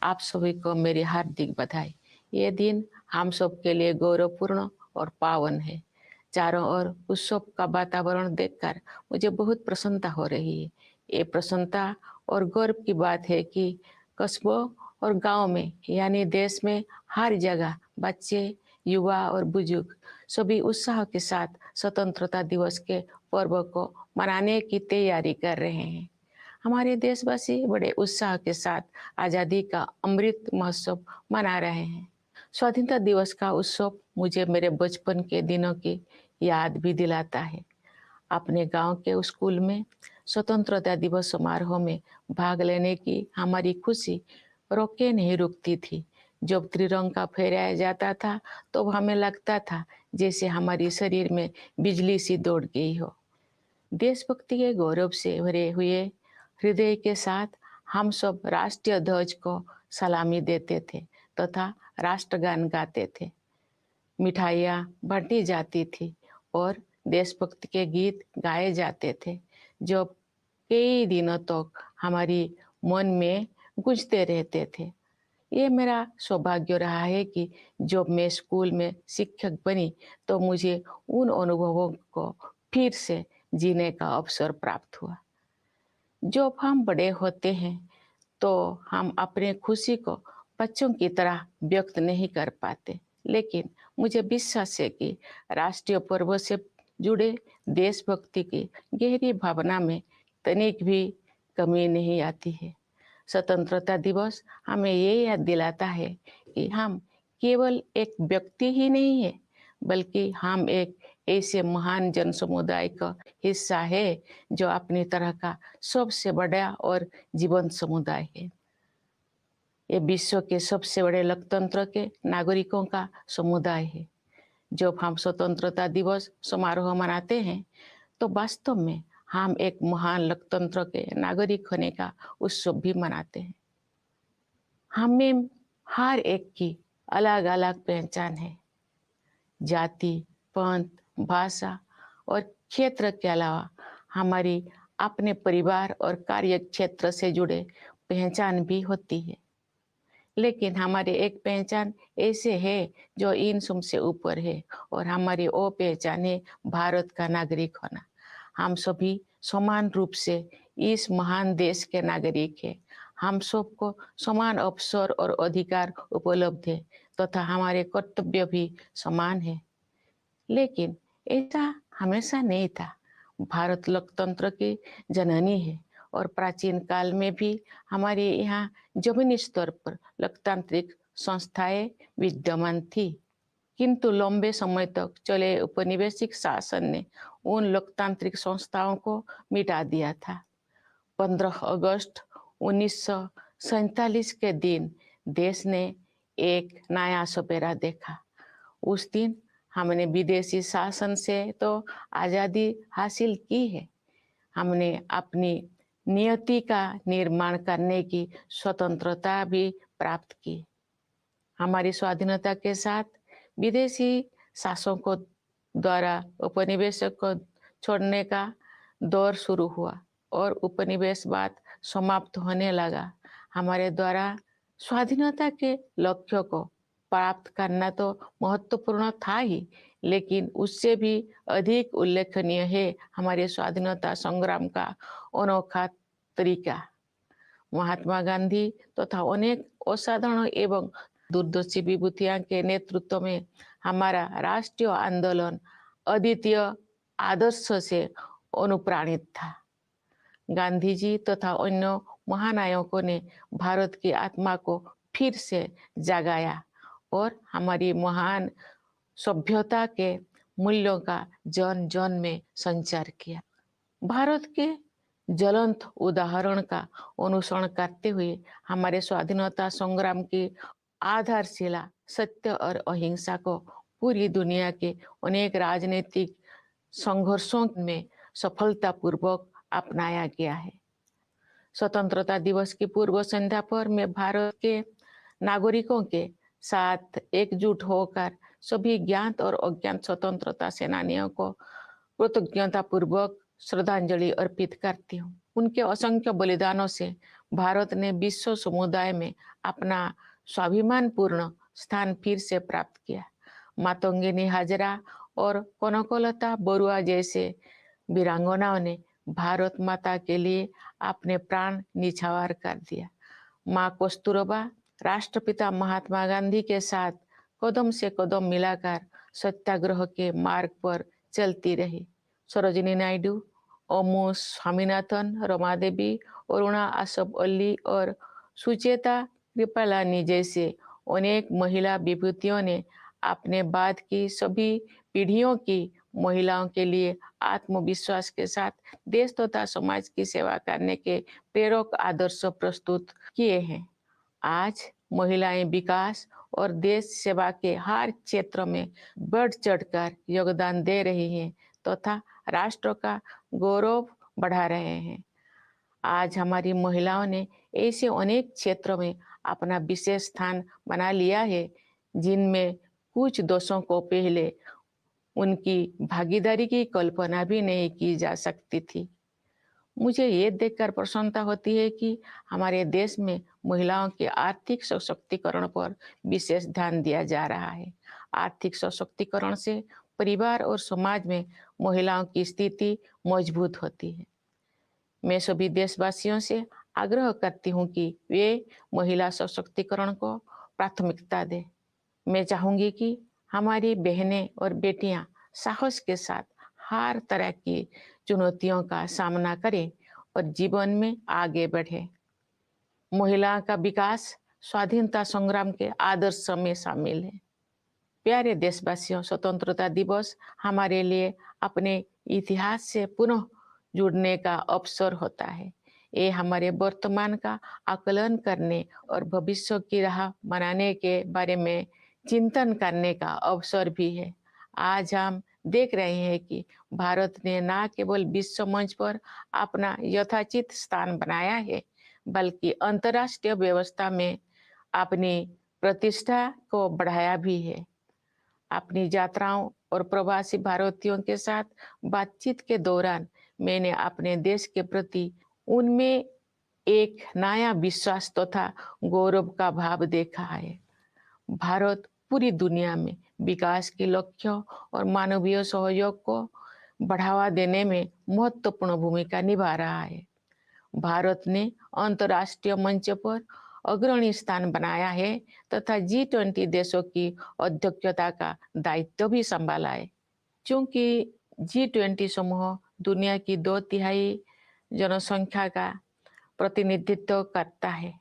आप सभी को मेरी हार्दिक बधाई। ये दिन हम सब के लिए गौरवपूर्ण और पावन है। चारों ओर उत्सव का वातावरण देखकर मुझे बहुत प्रसन्नता हो रही है। ये प्रसन्नता और गौरव की बात है कि कस्बों और गांव में यानी देश में हर जगह बच्चे, युवा और बुजुर्ग सभी उत्साह के साथ स्वतंत्रता दिवस के पर्व को मनाने की तैयारी कर रहे हैं। हमारे देशवासी बड़े उत्साह के साथ आज़ादी का अमृत महोत्सव मना रहे हैं। स्वाधीनता दिवस का उत्सव मुझे मेरे बचपन के दिनों की याद भी दिलाता है। अपने गांव के स्कूल में स्वतंत्रता दिवस समारोह में भाग लेने की हमारी खुशी रोके नहीं रुकती थी। जब त्रिरंगा फहराया जाता था तो हमें लगता था जैसे हमारी शरीर में बिजली सी दौड़ गई हो। देशभक्ति के गौरव से भरे हुए हृदय के साथ हम सब राष्ट्रीय ध्वज को सलामी देते थे तथा राष्ट्रगान गाते थे। मिठाइयाँ बांटी जाती थी और देशभक्ति के गीत गाए जाते थे जो कई दिनों तक हमारी मन में गूंजते रहते थे। ये मेरा सौभाग्य रहा है कि जब मैं स्कूल में शिक्षक बनी तो मुझे उन अनुभवों को फिर से जीने का अवसर प्राप्त हुआ। जब हम बड़े होते हैं तो हम अपने खुशी को बच्चों की तरह व्यक्त नहीं कर पाते, लेकिन मुझे विश्वास है कि राष्ट्रीय पर्व से जुड़े देशभक्ति की गहरी भावना में तनिक भी कमी नहीं आती है। स्वतंत्रता दिवस हमें ये याद दिलाता है कि हम केवल एक व्यक्ति ही नहीं है, बल्कि हम एक ऐसे महान जन समुदाय का हिस्सा है जो अपनी तरह का सबसे बड़ा और जीवंत समुदाय है। ये विश्व के सबसे बड़े लोकतंत्र के नागरिकों का समुदाय है। जब हम स्वतंत्रता दिवस समारोह मनाते हैं तो वास्तव में हम एक महान लोकतंत्र के नागरिक होने का उत्सव भी मनाते हैं। हमें हर एक की अलग अलग पहचान है। जाति, पंथ, भाषा और क्षेत्र के अलावा हमारी अपने परिवार और कार्य क्षेत्र से जुड़े पहचान भी होती है, लेकिन हमारी एक पहचान ऐसे है जो इन सब से ऊपर है और हमारी वो पहचान है भारत का नागरिक होना। हम सभी समान रूप से इस महान देश के नागरिक हैं। हम सबको समान अवसर और अधिकार उपलब्ध है तथा हमारे कर्तव्य भी समान है। लेकिन ऐसा हमेशा नहीं था। भारत लोकतंत्र की जननी है और प्राचीन काल में भी हमारे यहाँ जमीनी स्तर पर लोकतांत्रिक संस्थाएं विद्यमान थी, किंतु लंबे समय तक चले उपनिवेशिक शासन ने उन लोकतांत्रिक संस्थाओं को मिटा दिया था। 15 अगस्त 1947 के दिन देश ने एक नया सपेरा देखा। उस दिन हमने विदेशी शासन से तो आज़ादी हासिल की है, हमने अपनी नियति का निर्माण करने की स्वतंत्रता भी प्राप्त की। हमारी स्वाधीनता के साथ विदेशी शासकों द्वारा उपनिवेशक को छोड़ने का दौर शुरू हुआ और उपनिवेशवाद समाप्त होने लगा। हमारे द्वारा स्वाधीनता के लक्ष्य को प्राप्त करना तो महत्वपूर्ण था ही, लेकिन उससे भी अधिक उल्लेखनीय है हमारे स्वाधीनता संग्राम का अनोखा तरीका। महात्मा गांधी तथा अनेक असाधारण एवं दूरदर्शी विभूतियों के नेतृत्व में हमारा राष्ट्रीय आंदोलन अद्वितीय आदर्श से अनुप्राणित था। गांधी जी तथा अन्य महानायकों ने भारत की आत्मा को फिर से जगाया और हमारी महान सभ्यता के मूल्यों का जन जन में संचार किया। भारत के ज्वलंत उदाहरण का अनुसरण करते हुए हमारे स्वाधीनता संग्राम की आधारशिला सत्य और अहिंसा को पूरी दुनिया के अनेक राजनीतिक संघर्षों में सफलतापूर्वक अपनाया गया है। स्वतंत्रता दिवस की पूर्व संध्या पर मैं भारत के नागरिकों के साथ एकजुट होकर सभी ज्ञात और अज्ञात स्वतंत्रता सेनानियों को कृतज्ञता पूर्वक श्रद्धांजलि अर्पित करती हूँ। उनके असंख्य बलिदानों से भारत ने विश्व समुदाय में अपना स्वाभिमानपूर्ण स्थान फिर से प्राप्त किया। मातंगिनी हाजरा और कनकलता बरुआ जैसे वीरांगनाओं ने भारत माता के लिए अपने प्राण निछावर कर दिया। माँ कस्तूरबा राष्ट्रपिता महात्मा गांधी के साथ कदम से कदम मिलाकर सत्याग्रह के मार्ग पर चलती रही। सरोजिनी नायडू, ओमू स्वामीनाथन, रमा देवी, अरुणा आसफ अली और सुचेता कृपलानी जैसे अनेक महिला विभूतियों ने अपने बाद की सभी पीढ़ियों की महिलाओं के लिए आत्मविश्वास के साथ देश तथा समाज की सेवा करने के प्रेरक आदर्श प्रस्तुत किए हैं। आज महिलाएं विकास और देश सेवा के हर क्षेत्र में बढ़ चढ़कर योगदान दे रही हैं तथा राष्ट्र का गौरव बढ़ा रहे हैं। आज हमारी महिलाओं ने ऐसे अनेक क्षेत्रों में अपना विशेष स्थान बना लिया है जिनमें कुछ दशकों को पहले उनकी भागीदारी की कल्पना भी नहीं की जा सकती थी। मुझे ये देखकर प्रसन्नता होती है कि हमारे देश में महिलाओं के आर्थिक सशक्तिकरण पर विशेष ध्यान दिया जा रहा है। आर्थिक सशक्तिकरण से परिवार और समाज में महिलाओं की स्थिति मजबूत होती है। मैं सभी देशवासियों से आग्रह करती हूँ कि वे महिला सशक्तिकरण को प्राथमिकता दें। मैं चाहूंगी कि हमारी बहनें और बेटियां साहस के साथ हर तरह की चुनौतियों का सामना करें और जीवन में आगे बढ़े। महिला का विकास स्वाधीनता संग्राम के आदर्श में शामिल है। प्यारे देशवासियों, स्वतंत्रता दिवस हमारे लिए अपने इतिहास से पुनः जुड़ने का अवसर होता है। ये हमारे वर्तमान का आकलन करने और भविष्य की राह बनाने के बारे में चिंतन करने का अवसर भी है। आज हम देख रहे हैं कि भारत ने न केवल विश्व मंच पर अपना यथाचित स्थान बनाया है, बल्कि अंतर्राष्ट्रीय व्यवस्था में अपनी प्रतिष्ठा को बढ़ाया भी है। अपनी यात्राओं और प्रवासी भारतीयों के साथ बातचीत के दौरान मैंने अपने देश के प्रति उनमें एक नया विश्वास तथा गौरव का भाव देखा है। भारत पूरी दुनिया में विकास के लक्ष्यों और मानवीय सहयोग को बढ़ावा देने में महत्वपूर्ण भूमिका निभा रहा है। भारत ने अंतर्राष्ट्रीय मंच पर अग्रणी स्थान बनाया है तथा G20 देशों की अध्यक्षता का दायित्व भी संभाला है। क्योंकि G20 समूह दुनिया की 2/3 जनसंख्या का प्रतिनिधित्व करता है,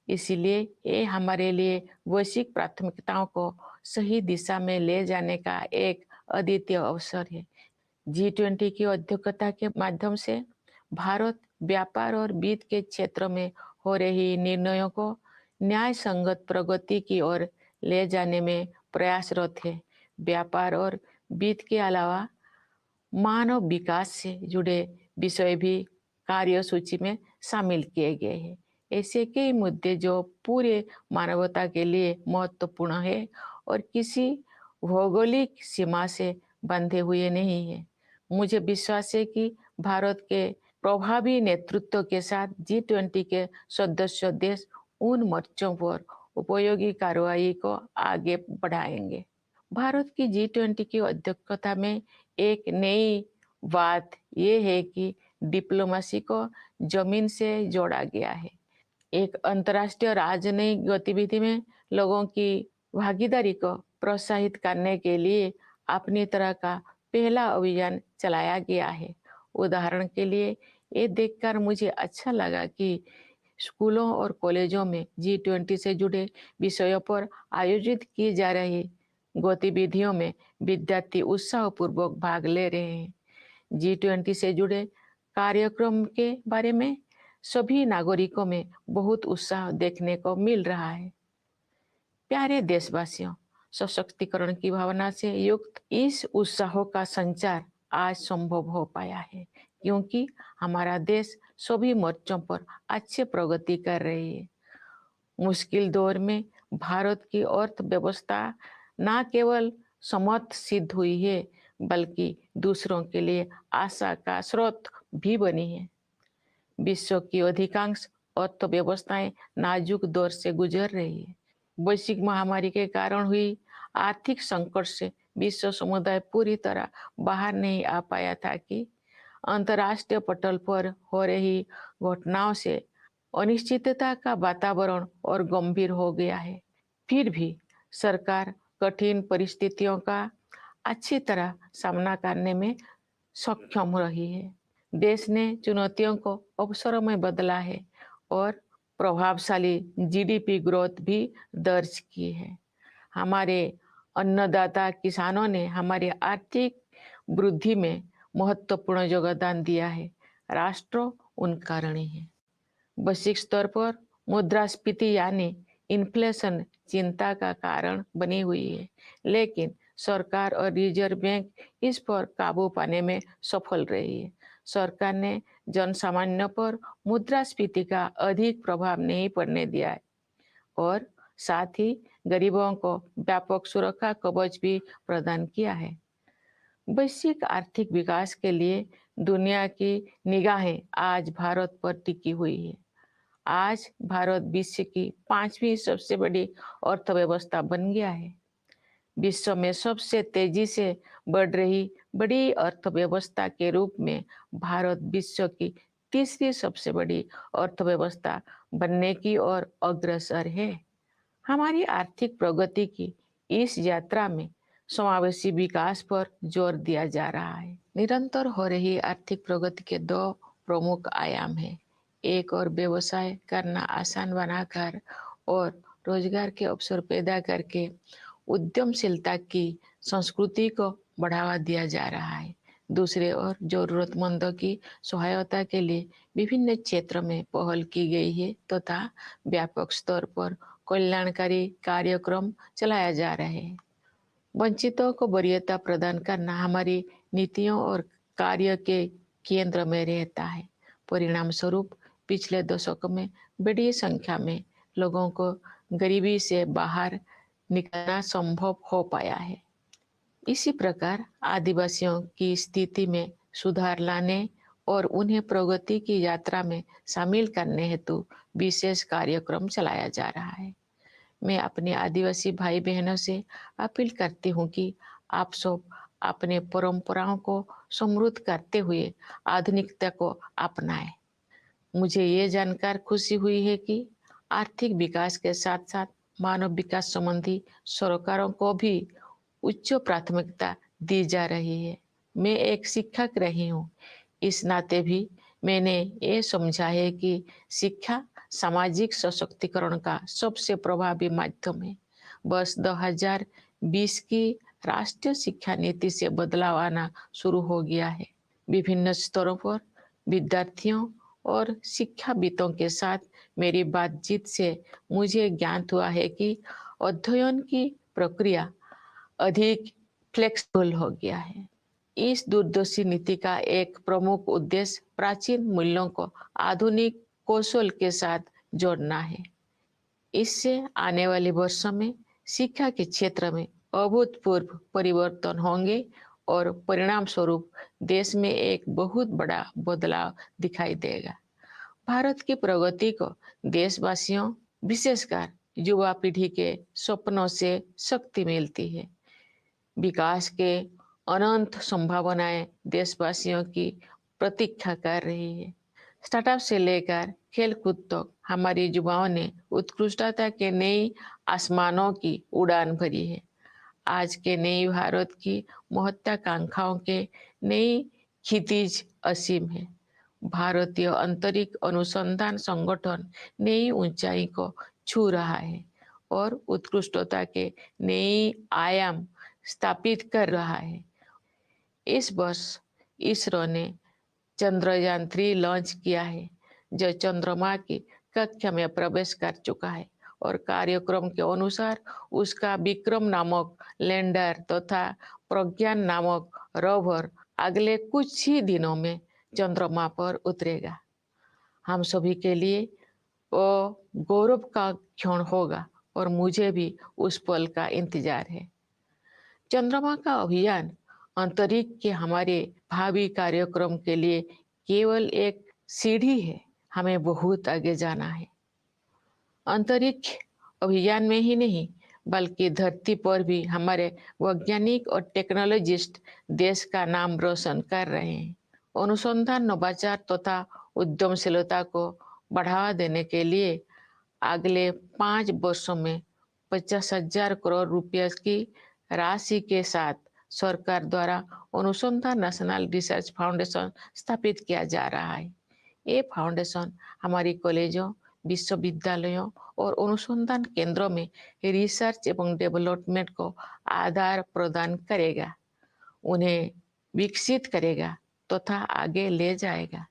इसीलिए ये हमारे लिए वैश्विक प्राथमिकताओं को सही दिशा में ले जाने का एक अद्वितीय अवसर है। G20 की अध्यक्षता के माध्यम से भारत व्यापार और वित्त के क्षेत्र में हो रही निर्णयों को न्याय संगत प्रगति की ओर ले जाने में प्रयासरत है। व्यापार और वित्त के अलावा मानव विकास से जुड़े विषय भी कार्यसूची में शामिल किए गए हैं। ऐसे कई मुद्दे जो पूरे मानवता के लिए महत्वपूर्ण है और किसी भौगोलिक सीमा से बंधे हुए नहीं है। मुझे विश्वास है कि भारत के प्रभावी नेतृत्व के साथ G20 के सदस्य देश उन मोर्चों पर उपयोगी कार्रवाई को आगे बढ़ाएंगे। भारत की G20 की अध्यक्षता में एक नई बात यह है कि डिप्लोमेसी को जमीन से जोड़ा गया है। एक अंतर्राष्ट्रीय राजनयिक गतिविधि में लोगों की भागीदारी को प्रोत्साहित करने के लिए अपनी तरह का पहला अभियान चलाया गया है। उदाहरण के लिए ये देखकर मुझे अच्छा लगा कि स्कूलों और कॉलेजों में G20 से जुड़े विषयों पर आयोजित की जा रही गतिविधियों में विद्यार्थी उत्साहपूर्वक भाग ले रहे हैं। G20 से जुड़े कार्यक्रम के बारे में सभी नागरिकों में बहुत उत्साह देखने को मिल रहा है। प्यारे देशवासियों, सशक्तिकरण की भावना से युक्त इस उत्साह का संचार आज संभव हो पाया है क्योंकि हमारा देश सभी मोर्चों पर अच्छी प्रगति कर रही है। मुश्किल दौर में भारत की अर्थव्यवस्था न केवल समर्थ सिद्ध हुई है बल्कि दूसरों के लिए आशा का स्रोत भी बनी है। विश्व की अधिकांश अर्थव्यवस्थाएं नाजुक दौर से गुजर रही है। वैश्विक महामारी के कारण हुई आर्थिक संकट से विश्व समुदाय पूरी तरह बाहर नहीं आ पाया था कि अंतर्राष्ट्रीय पटल पर हो रही घटनाओं से अनिश्चितता का वातावरण और गंभीर हो गया है। फिर भी सरकार कठिन परिस्थितियों का अच्छी तरह सामना करने में सक्षम रही है। देश ने चुनौतियों को अवसरों में बदला है और प्रभावशाली जीडीपी ग्रोथ भी दर्ज की है। हमारे अन्नदाता किसानों ने हमारी आर्थिक वृद्धि में महत्वपूर्ण योगदान दिया है। राष्ट्र उनका ऋणी है। वैश्विक स्तर पर मुद्रास्फीति यानी इन्फ्लेशन चिंता का कारण बनी हुई है, लेकिन सरकार और रिजर्व बैंक इस पर काबू पाने में सफल रही है। सरकार ने जनसामान्य पर मुद्रास्फीति का अधिक प्रभाव नहीं पड़ने दिया है और साथ ही गरीबों को व्यापक सुरक्षा कवच भी प्रदान किया है। वैश्विक आर्थिक विकास के लिए दुनिया की निगाहें आज भारत पर टिकी हुई है। आज भारत विश्व की 5वीं सबसे बड़ी अर्थव्यवस्था बन गया है। विश्व में सबसे तेजी से बढ़ रही बड़ी अर्थव्यवस्था के रूप में भारत विश्व की तीसरी सबसे बड़ी अर्थव्यवस्था बनने की ओर अग्रसर है। हमारी आर्थिक प्रगति की इस यात्रा में समावेशी विकास पर जोर दिया जा रहा है। निरंतर हो रही आर्थिक प्रगति के दो प्रमुख आयाम हैं। एक और व्यवसाय करना आसान बनाकर और रोजगार के अवसर पैदा करके उद्यमशीलता की संस्कृति को बढ़ावा दिया जा रहा है। दूसरे ओर जरूरतमंदों की सहायता के लिए विभिन्न क्षेत्रों में पहल की गई है तथा व्यापक स्तर पर कल्याणकारी कार्यक्रम चलाया जा रहे हैं। वंचितों को वरीयता प्रदान करना हमारी नीतियों और कार्य के केंद्र में रहता है। परिणाम स्वरूप पिछले दशकों में बड़ी संख्या में लोगों को गरीबी से बाहर निकलना संभव हो पाया है। इसी प्रकार आदिवासियों की स्थिति में सुधार लाने और उन्हें प्रगति की यात्रा में शामिल करने हेतु विशेष कार्यक्रम चलाया जा रहा है। मैं अपने आदिवासी भाई बहनों से अपील करती हूँ कि आप सब अपने परंपराओं को समृद्ध करते हुए आधुनिकता को अपनाएं। मुझे ये जानकर खुशी हुई है कि आर्थिक विकास के साथ साथ मानव विकास संबंधी सरकारों को भी उच्च प्राथमिकता दी जा रही है। मैं एक शिक्षक रही हूँ, इस नाते भी मैंने ये समझा है कि शिक्षा सामाजिक सशक्तिकरण का सबसे प्रभावी माध्यम है। वर्ष 2020 की राष्ट्रीय शिक्षा नीति से बदलाव आना शुरू हो गया है। विभिन्न स्तरों पर विद्यार्थियों और शिक्षाविदों के साथ मेरी बातचीत से मुझे ज्ञात हुआ है कि अध्ययन की प्रक्रिया अधिक फ्लेक्सिबल हो गया है। इस दूरदर्शी नीति का एक प्रमुख उद्देश्य प्राचीन मूल्यों को आधुनिक कौशल के साथ जोड़ना है। इससे आने वाले वर्षों में शिक्षा के क्षेत्र में अभूतपूर्व परिवर्तन होंगे और परिणाम स्वरूप देश में एक बहुत बड़ा बदलाव दिखाई देगा। भारत की प्रगति को देशवासियों, विशेषकर युवा पीढ़ी के सपनों से शक्ति मिलती है। विकास के अनंत संभावनाएं देशवासियों की प्रतीक्षा कर रही है। स्टार्टअप से लेकर खेलकूद तक हमारे युवाओं ने उत्कृष्टता के नई आसमानों की उड़ान भरी है। आज के नई भारत की महत्वाकांक्षाओं के नई क्षितिज असीम है। भारतीय अंतरिक्ष अनुसंधान संगठन नई ऊंचाई को छू रहा है और उत्कृष्टता के नई आयाम स्थापित कर रहा है। इस वर्ष इसरो ने चंद्रयान-3 लॉन्च किया है, जो चंद्रमा की कक्षा में प्रवेश कर चुका है और कार्यक्रम के अनुसार उसका विक्रम नामक लैंडर तथा प्रज्ञान नामक रोवर अगले कुछ ही दिनों में चंद्रमा पर उतरेगा। हम सभी के लिए वो गौरव का क्षण होगा और मुझे भी उस पल का इंतजार है। चंद्रमा का अभियान अंतरिक्ष के हमारे भावी कार्यक्रम के लिए केवल एक सीढ़ी है। हमें बहुत आगे जाना है। अंतरिक्ष अभियान में ही नहीं बल्कि धरती पर भी हमारे वैज्ञानिक और टेक्नोलॉजिस्ट देश का नाम रोशन कर रहे हैं। अनुसंधान, नवाचार तथा उद्यमशीलता को बढ़ावा देने के लिए अगले 5 वर्षों में 50,000 करोड़ रुपये की राशि के साथ सरकार द्वारा अनुसंधान नेशनल रिसर्च फाउंडेशन स्थापित किया जा रहा है। ये फाउंडेशन हमारी कॉलेजों, विश्वविद्यालयों और अनुसंधान केंद्रों में रिसर्च एवं डेवलपमेंट को आधार प्रदान करेगा, उन्हें विकसित करेगा तथा आगे ले जाएगा।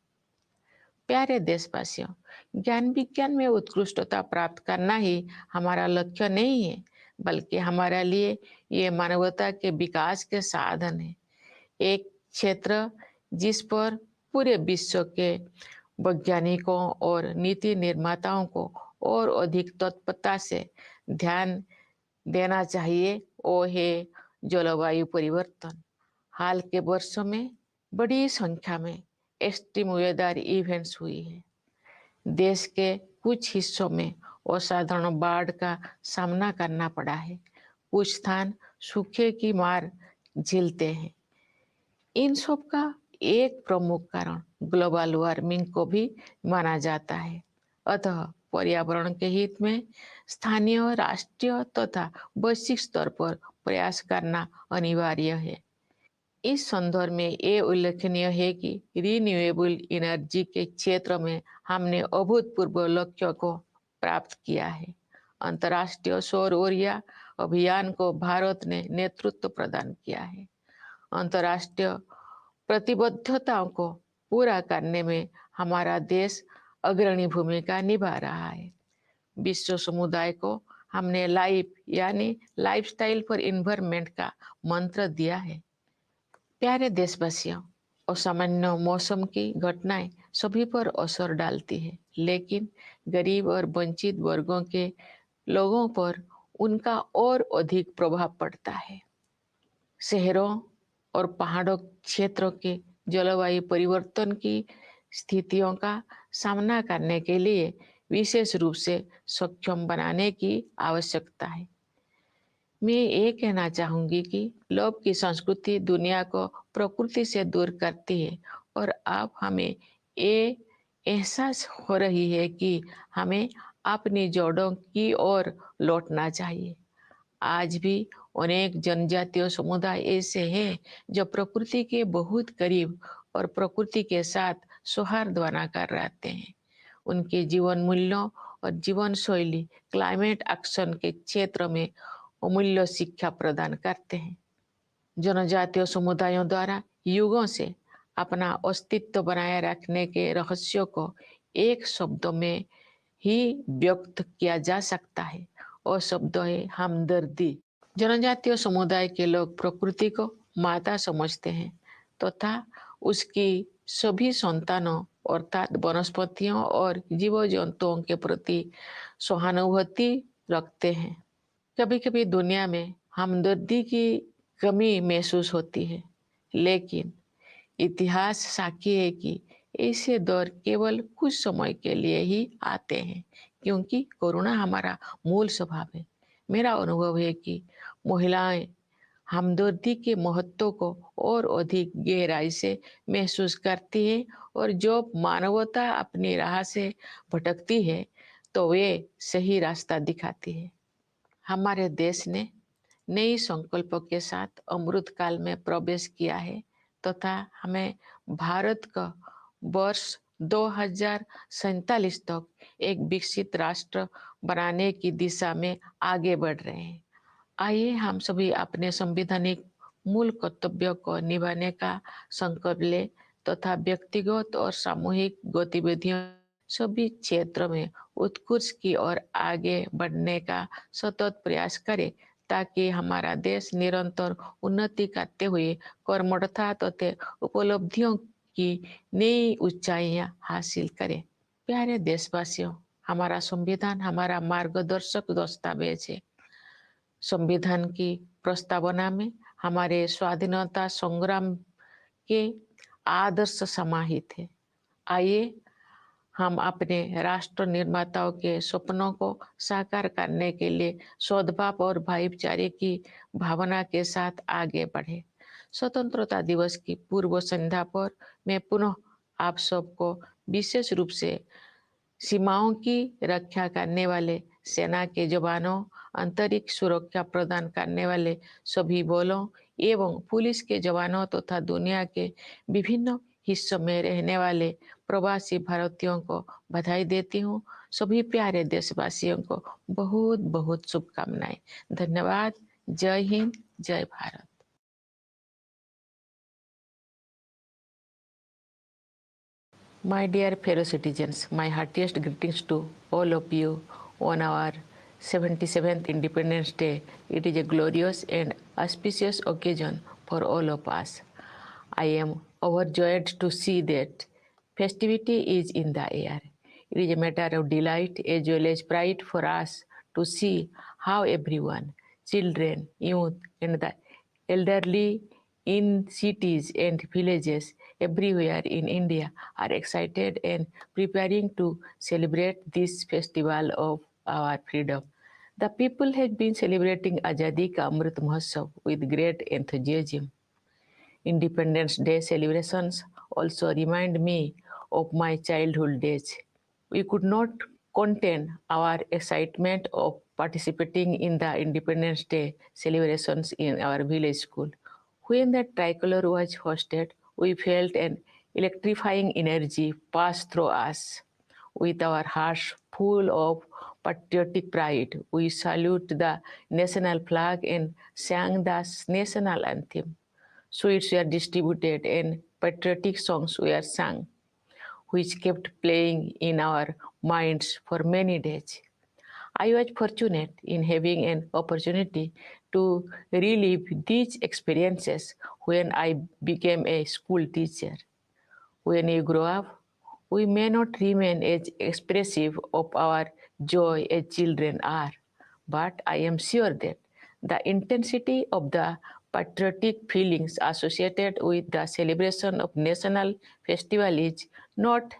प्यारे देशवासियों, ज्ञान विज्ञान में उत्कृष्टता प्राप्त करना ही हमारा लक्ष्य नहीं है, बल्कि हमारे लिए ये मानवता के विकास के साधन है। एक क्षेत्र जिस पर पूरे विश्व के वैज्ञानिकों और नीति निर्माताओं को और अधिक तत्परता से ध्यान देना चाहिए, वो है जलवायु परिवर्तन। हाल के वर्षों में बड़ी संख्या में एक्सट्रीम वेदर इवेंट्स हुई है। देश के कुछ हिस्सों में असाधारण बाढ़ का सामना करना पड़ा है। कुछ स्थान सूखे की मार झेलते हैं। इन सब का एक प्रमुख कारण ग्लोबल वार्मिंग को भी माना जाता है। अतः पर्यावरण के हित में स्थानीय, राष्ट्रीय तथा वैश्विक स्तर पर प्रयास करना अनिवार्य है। इस संदर्भ में ये उल्लेखनीय है कि रिन्यूएबल एनर्जी के क्षेत्र में हमने अभूतपूर्व लक्ष्यों को प्राप्त किया है। अंतर्राष्ट्रीय सौर ऊर्जा अभियान को भारत ने नेतृत्व प्रदान किया है। अंतर्राष्ट्रीय प्रतिबद्धताओं को पूरा करने में हमारा देश अग्रणी भूमिका निभा रहा है। विश्व समुदाय को हमने लाइफ यानी लाइफस्टाइल फॉर एनवायरनमेंट का मंत्र दिया है। प्यारे देशवासियों, असामान्य मौसम की घटनाएं सभी पर असर डालती है, लेकिन गरीब और वंचित वर्गों के लोगों पर उनका और अधिक प्रभाव पड़ता है। शहरों और पहाड़ों क्षेत्रों के जलवायु परिवर्तन की स्थितियों का सामना करने के लिए विशेष रूप से सक्षम बनाने की आवश्यकता है। मैं ये कहना चाहूंगी कि लोभ की संस्कृति दुनिया को प्रकृति से दूर करती है और अब हमें ये एहसास हो रही है कि हमें अपनी जड़ों की ओर लौटना चाहिए। आज भी अनेक जनजातीय समुदाय ऐसे हैं जो प्रकृति के बहुत करीब और प्रकृति के साथ सौहार्द बनाकर रहते हैं। उनके जीवन मूल्यों और जीवन शैली क्लाइमेट एक्शन के क्षेत्र में अमूल्य शिक्षा प्रदान करते हैं। जनजातीय समुदायों द्वारा युगों से अपना अस्तित्व बनाए रखने के रहस्यों को एक शब्द में ही व्यक्त किया जा सकता है और शब्द है हमदर्दी। जनजातीय समुदाय के लोग प्रकृति को माता समझते हैं तथा उसकी सभी संतानों अर्थात वनस्पतियों और जीव जंतुओं के प्रति सहानुभूति रखते हैं। कभी कभी दुनिया में हमदर्दी की कमी महसूस होती है, लेकिन इतिहास साक्षी है कि ऐसे दौर केवल कुछ समय के लिए ही आते हैं, क्योंकि करुणा हमारा मूल स्वभाव है। मेरा अनुभव है कि महिलाएं हमदर्दी के महत्व को और अधिक गहराई से महसूस करती है और जो मानवता अपनी राह से भटकती है तो वे सही रास्ता दिखाती है। हमारे देश ने नई संकल्पों के साथ अमृत काल में प्रवेश किया है तथा हमें भारत का वर्ष 2047 तक एक विकसित राष्ट्र बनाने की दिशा में आगे बढ़ रहे हैं। आइए हम सभी अपने संवैधानिक मूल कर्तव्यों को निभाने का संकल्प ले तथा व्यक्तिगत और सामूहिक गतिविधियों सभी क्षेत्र में उत्कृष्ट की ओर आगे बढ़ने का सतत प्रयास करें, ताकि हमारा देश निरंतर उन्नति करते हुए कर्मठता तथा उपलब्धियों की नई ऊंचाइयां हासिल करे। प्यारे देशवासियों, हमारा संविधान हमारा मार्गदर्शक दस्तावेज है। संविधान की प्रस्तावना में हमारे स्वाधीनता संग्राम के आदर्श समाहित है। आइए हम अपने राष्ट्र निर्माताओं के सपनों को साकार करने के लिए सद्भाव और भाईचारे की भावना के साथ आगे बढ़े। स्वतंत्रता दिवस की पूर्व संध्या पर मैं पुनः आप सबको विशेष रूप से सीमाओं की रक्षा करने वाले सेना के जवानों, आंतरिक सुरक्षा प्रदान करने वाले सभी बलों एवं पुलिस के जवानों तथा दुनिया के विभिन्न हिस्सों में रहने वाले प्रवासी भारतीयों को बधाई देती हूँ। सभी प्यारे देशवासियों को बहुत बहुत शुभकामनाएं। धन्यवाद। जय हिंद, जय Bharat. My dear fellow citizens, my heartiest greetings to all of you on our 77th Independence Day. It is a glorious and auspicious occasion for all of us. I am overjoyed to see that festivity is in the air. It is a matter of delight as well as pride for us to see how everyone, children, youth, and the elderly in cities and villages everywhere in India are excited and preparing to celebrate this festival of our freedom. The people have been celebrating Azadi Ka Amrit Mahotsav with great enthusiasm. Independence Day celebrations also remind me of my childhood days. We could not contain our excitement of participating in the Independence Day celebrations in our village school. When the tricolor was hosted, we felt an electrifying energy pass through us. With our hearts full of patriotic pride, we salute the national flag and sang the national anthem. Sweets were distributed and patriotic songs were sung, which kept playing in our minds for many days. I was fortunate in having an opportunity to relive these experiences when I became a school teacher. When we grow up, we may not remain as expressive of our joy as children are, but I am sure that the intensity of the patriotic feelings associated with the celebration of national festival is not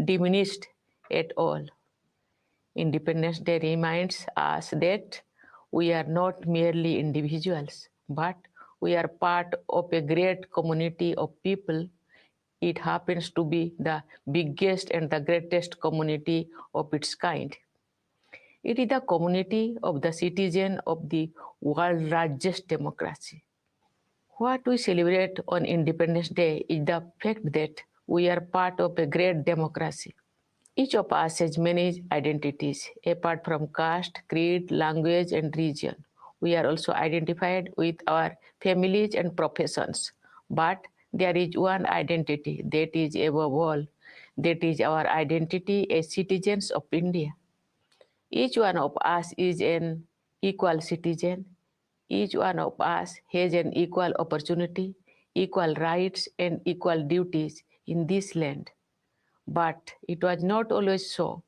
diminished at all. Independence Day reminds us that we are not merely individuals, but we are part of a great community of people. It happens to be the biggest and the greatest community of its kind. It is the community of the citizen of the world's largest democracy. What we celebrate on Independence Day is the fact that we are part of a great democracy. Each of us has many identities, apart from caste, creed, language, and region. We are also identified with our families and professions. But there is one identity that is above all, that is our identity as citizens of India. Each one of us is an equal citizen. Each one of us has an equal opportunity, equal rights, and equal duties in this land. But it was not always so.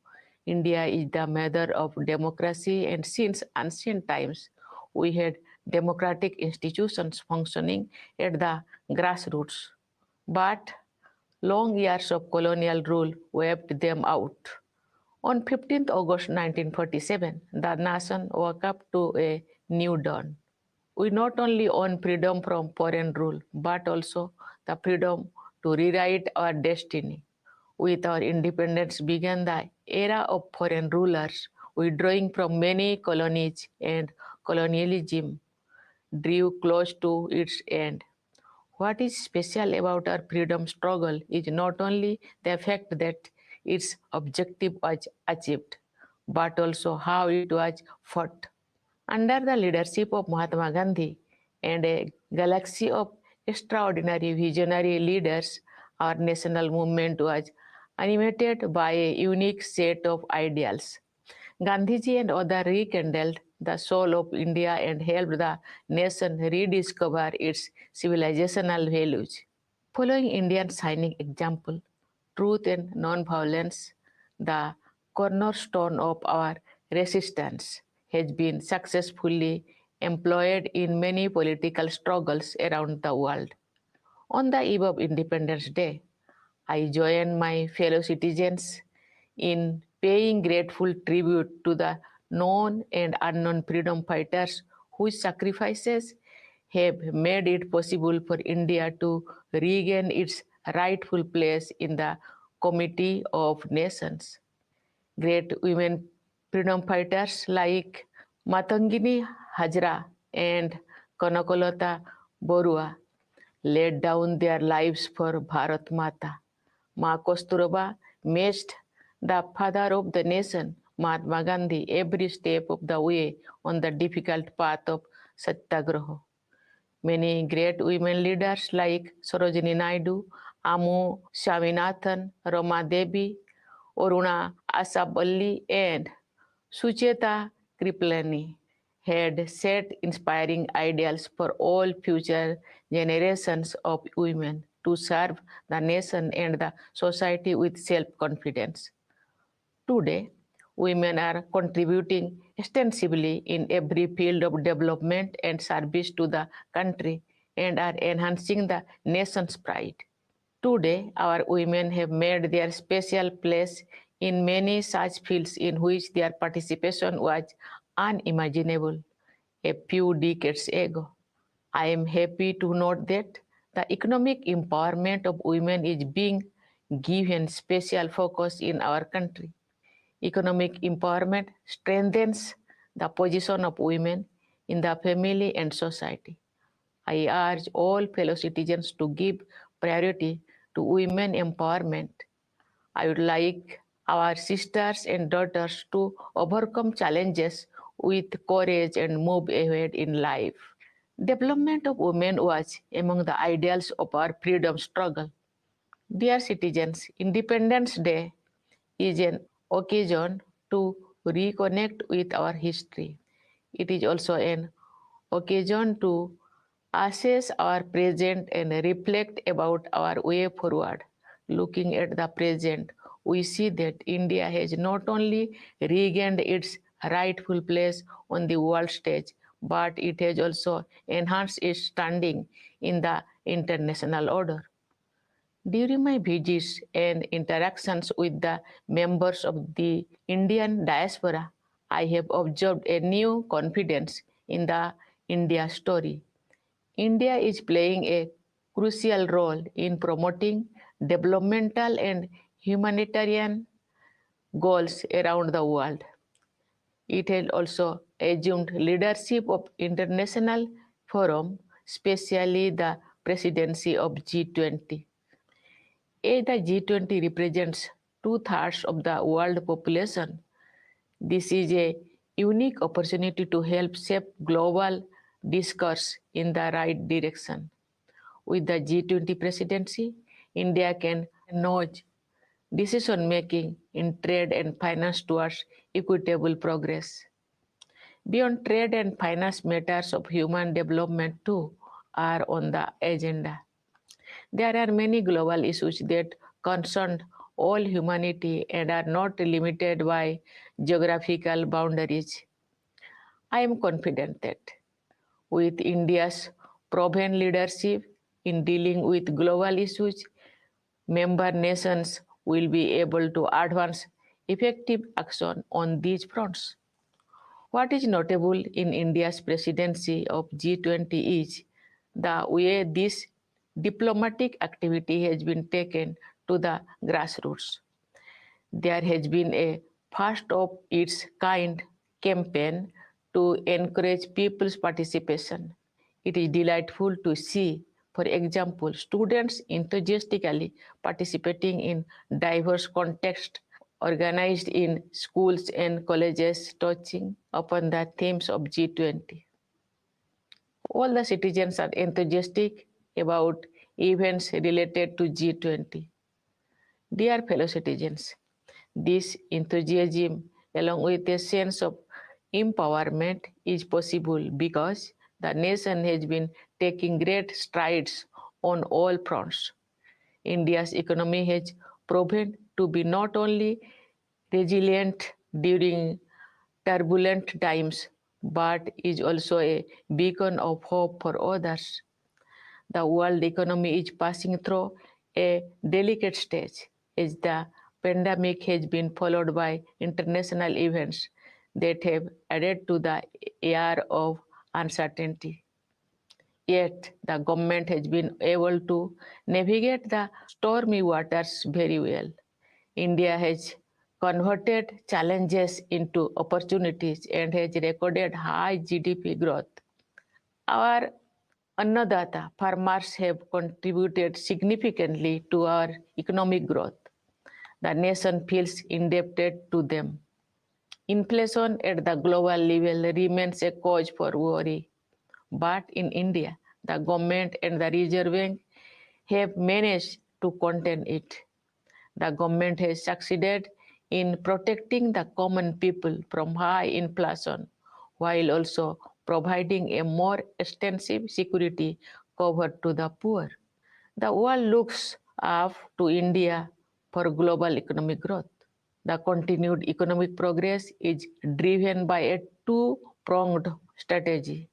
India is the mother of democracy, and since ancient times, we had democratic institutions functioning at the grassroots. But long years of colonial rule wiped them out. On 15th August 1947, the nation woke up to a new dawn. We not only own freedom from foreign rule, but also the freedom to rewrite our destiny. With our independence began the era of foreign rulers, withdrawing from many colonies, and colonialism drew close to its end. What is special about our freedom struggle is not only the fact that its objective was achieved, but also how it was fought. Under the leadership of Mahatma Gandhi and a galaxy of extraordinary visionary leaders, our national movement was animated by a unique set of ideals. Gandhiji and others rekindled the soul of India and helped the nation rediscover its civilizational values. Following India's shining example, truth and non-violence, the cornerstone of our resistance, has been successfully employed in many political struggles around the world. On the eve of Independence Day, I join my fellow citizens in paying grateful tribute to the known and unknown freedom fighters whose sacrifices have made it possible for India to regain its rightful place in the Committee of Nations. Great women freedom fighters like Matangini Hajra and Kanakolata Borua laid down their lives for Bharat Mata. Ma Kosturaba matched the father of the nation, Mahatma Gandhi, every step of the way on the difficult path of Satyagraha. Many great women leaders like Sarojini Naidu, Amu Swaminathan, Rama Devi, Aruna Asaballi, and Sucheta Kripalani had set inspiring ideals for all future generations of women to serve the nation and the society with self-confidence. Today, women are contributing extensively in every field of development and service to the country and are enhancing the nation's pride. Today, our women have made their special place in many such fields in which their participation was unimaginable a few decades ago. I am happy to note that the economic empowerment of women is being given special focus in our country. Economic empowerment strengthens the position of women in the family and society. I urge all fellow citizens to give priority to women empowerment. I would like our sisters and daughters to overcome challenges with courage and move ahead in life. Development of women was among the ideals of our freedom struggle. Dear citizens, Independence Day is an occasion to reconnect with our history. It is also an occasion to assess our present and reflect about our way forward. Looking at the present, we see that India has not only regained its rightful place on the world stage, but it has also enhanced its standing in the international order. During my visits and interactions with the members of the Indian diaspora, I have observed a new confidence in the India story. India is playing a crucial role in promoting developmental and humanitarian goals around the world. It has also assumed leadership of international forum, especially the presidency of G20. As the G20 represents two-thirds of the world population, this is a unique opportunity to help shape global discourse in the right direction. With the G20 presidency, India can nudge decision making in trade and finance towards equitable progress. Beyond trade and finance, matters of human development too are on the agenda. There are many global issues that concern all humanity and are not limited by geographical boundaries. I am confident that with India's proven leadership in dealing with global issues, member nations will be able to advance effective action on these fronts. What is notable in India's presidency of G20 is the way this diplomatic activity has been taken to the grassroots. There has been a first of its kind campaign to encourage people's participation. It is delightful to see, for example, students enthusiastically participating in diverse contexts organized in schools and colleges touching upon the themes of G20. All the citizens are enthusiastic about events related to G20. Dear fellow citizens, this enthusiasm, along with a sense of empowerment, is possible because the nation has been taking great strides on all fronts. India's economy has proven to be not only resilient during turbulent times, but is also a beacon of hope for others. The world economy is passing through a delicate stage as the pandemic has been followed by international events that have added to the air of uncertainty. Yet, the government has been able to navigate the stormy waters very well. India has converted challenges into opportunities and has recorded high GDP growth. Our Annadata farmers have contributed significantly to our economic growth. The nation feels indebted to them. Inflation at the global level remains a cause for worry. But in India, the government and the Reserve Bank have managed to contain it. The government has succeeded in protecting the common people from high inflation while also providing a more extensive security cover to the poor. The world looks up to India for global economic growth. The continued economic progress is driven by a two-pronged strategy.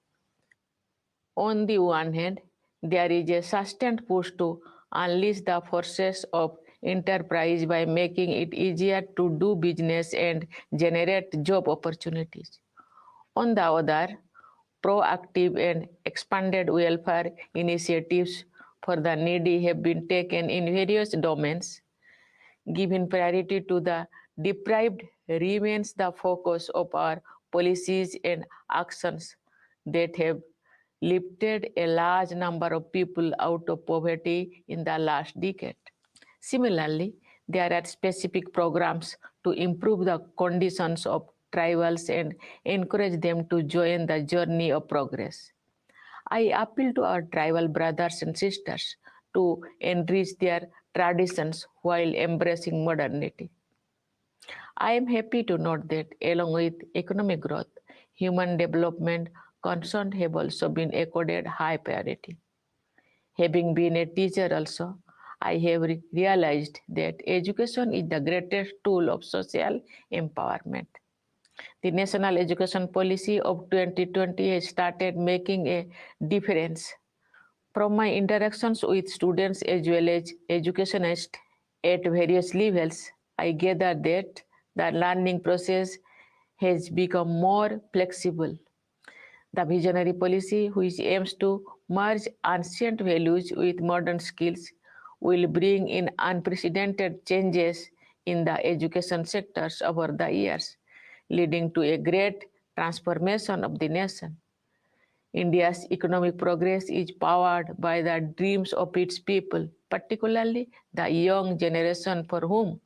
On the one hand, there is a sustained push to unleash the forces of enterprise by making it easier to do business and generate job opportunities. On the other, proactive and expanded welfare initiatives for the needy have been taken in various domains. Giving priority to the deprived remains the focus of our policies and actions that have lifted a large number of people out of poverty in the last decade. Similarly, there are specific programs to improve the conditions of tribals and encourage them to join the journey of progress. I appeal to our tribal brothers and sisters to enrich their traditions while embracing modernity. I am happy to note that along with economic growth, human development concerns have also been accorded high priority. Having been a teacher also, I have realized that education is the greatest tool of social empowerment. The National Education Policy of 2020 has started making a difference. From my interactions with students as well as educationists at various levels, I gather that the learning process has become more flexible. The visionary policy, which aims to merge ancient values with modern skills, will bring in unprecedented changes in the education sectors over the years, leading to a great transformation of the nation. India's economic progress is powered by the dreams of its people, particularly the young generation for whom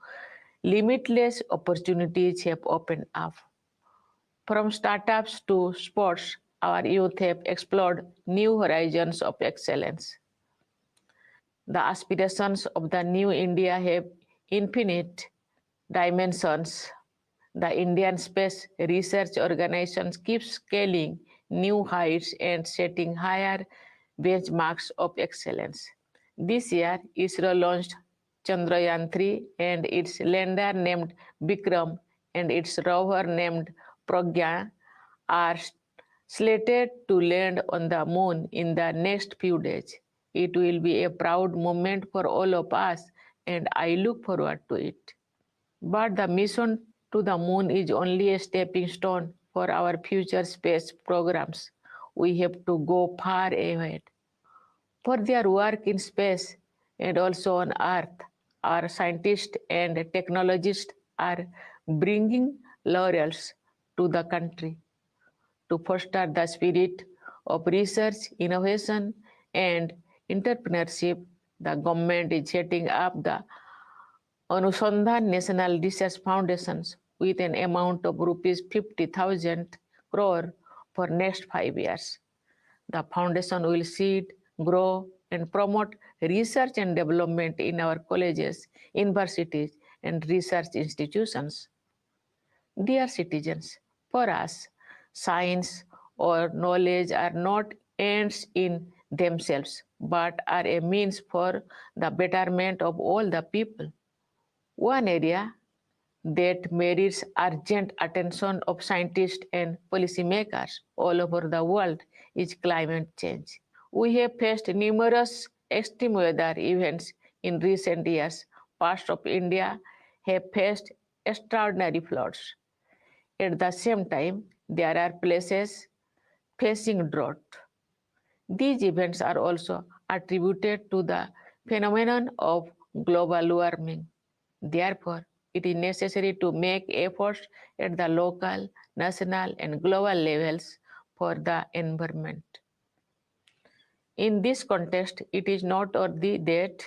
limitless opportunities have opened up. From startups to sports, our youth have explored new horizons of excellence. The aspirations of the new India have infinite dimensions. The Indian Space Research Organization keeps scaling new heights and setting higher benchmarks of excellence. This year, ISRO launched Chandrayaan-3 and its lander named Vikram and its rover named Pragya are slated to land on the moon in the next few days. It will be a proud moment for all of us, and I look forward to it. But the mission to the moon is only a stepping stone for our future space programs. We have to go far ahead. For their work in space and also on Earth, our scientists and technologists are bringing laurels to the country to foster the spirit of research, innovation, and entrepreneurship. The government is setting up the Anusandhan National Research Foundations with an amount of rupees 50,000 crore for next 5 years. The foundation will seed, grow, and promote research and development in our colleges, universities, and research institutions. Dear citizens, for us, science or knowledge are not ends in themselves, but are a means for the betterment of all the people. One area that merits urgent attention of scientists and policymakers all over the world is climate change. We have faced numerous extreme weather events in recent years. Parts of India have faced extraordinary floods. At the same time, there are places facing drought. These events are also attributed to the phenomenon of global warming. Therefore, it is necessary to make efforts at the local, national, and global levels for the environment. In this context, it is noteworthy that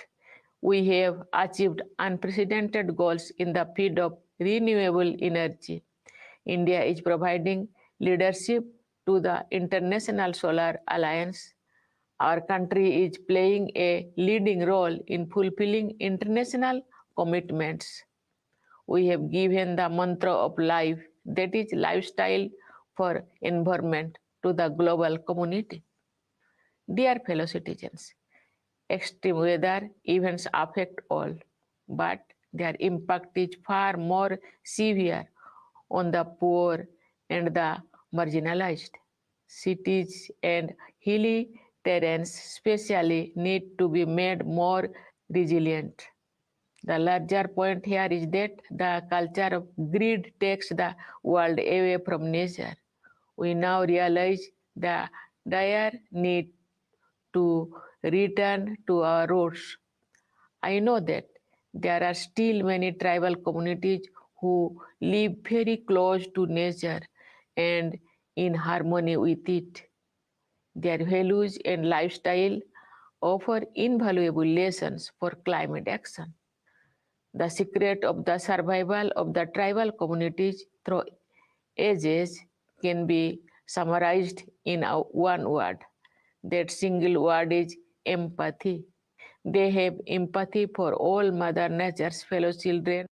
we have achieved unprecedented goals in the field of renewable energy. India is providing leadership to the International Solar Alliance. Our country is playing a leading role in fulfilling international commitments. We have given the mantra of life, that is lifestyle for environment, to the global community. Dear fellow citizens, extreme weather events affect all, but their impact is far more severe on the poor and the marginalized. Cities and hilly terrains especially need to be made more resilient. The larger point here is that the culture of greed takes the world away from nature. We now realize the dire need to return to our roots. I know that there are still many tribal communities who live very close to nature and in harmony with it. Their values and lifestyle offer invaluable lessons for climate action. The secret of the survival of the tribal communities through ages can be summarized in one word. That single word is empathy. They have empathy for all Mother Nature's fellow children,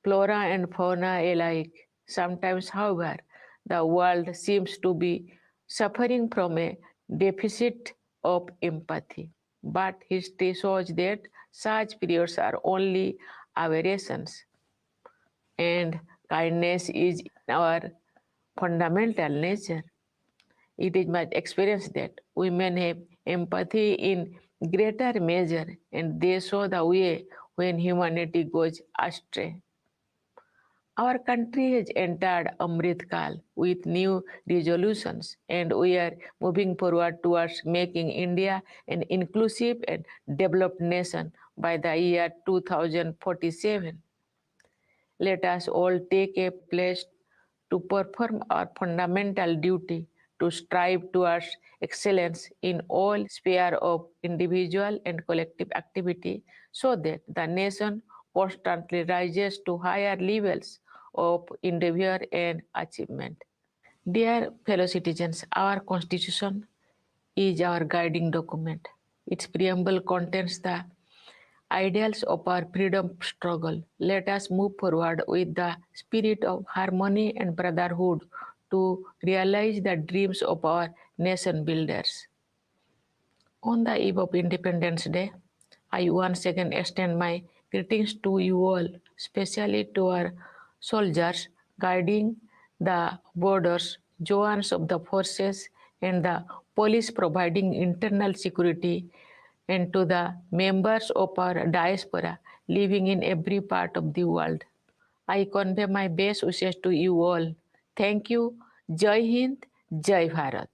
flora and fauna alike. Sometimes, however, the world seems to be suffering from a deficit of empathy. But history shows that such periods are only aberrations, and kindness is our fundamental nature. It is my experience that women have empathy in greater measure, and they show the way when humanity goes astray. Our country has entered Amrit Kal with new resolutions, and we are moving forward towards making India an inclusive and developed nation by the year 2047. Let us all take a pledge to perform our fundamental duty to strive towards excellence in all spheres of individual and collective activity so that the nation constantly rises to higher levels of endeavor and achievement. Dear fellow citizens, our Constitution is our guiding document. Its preamble contains the ideals of our freedom struggle. Let us move forward with the spirit of harmony and brotherhood to realize the dreams of our nation builders. On the eve of Independence Day, I once again extend my greetings to you all, especially to our soldiers guarding the borders, Joans of the forces, and the police providing internal security, and to the members of our diaspora living in every part of the world. I convey my best wishes to you all. Thank you. Jai Hind, Jai Bharat.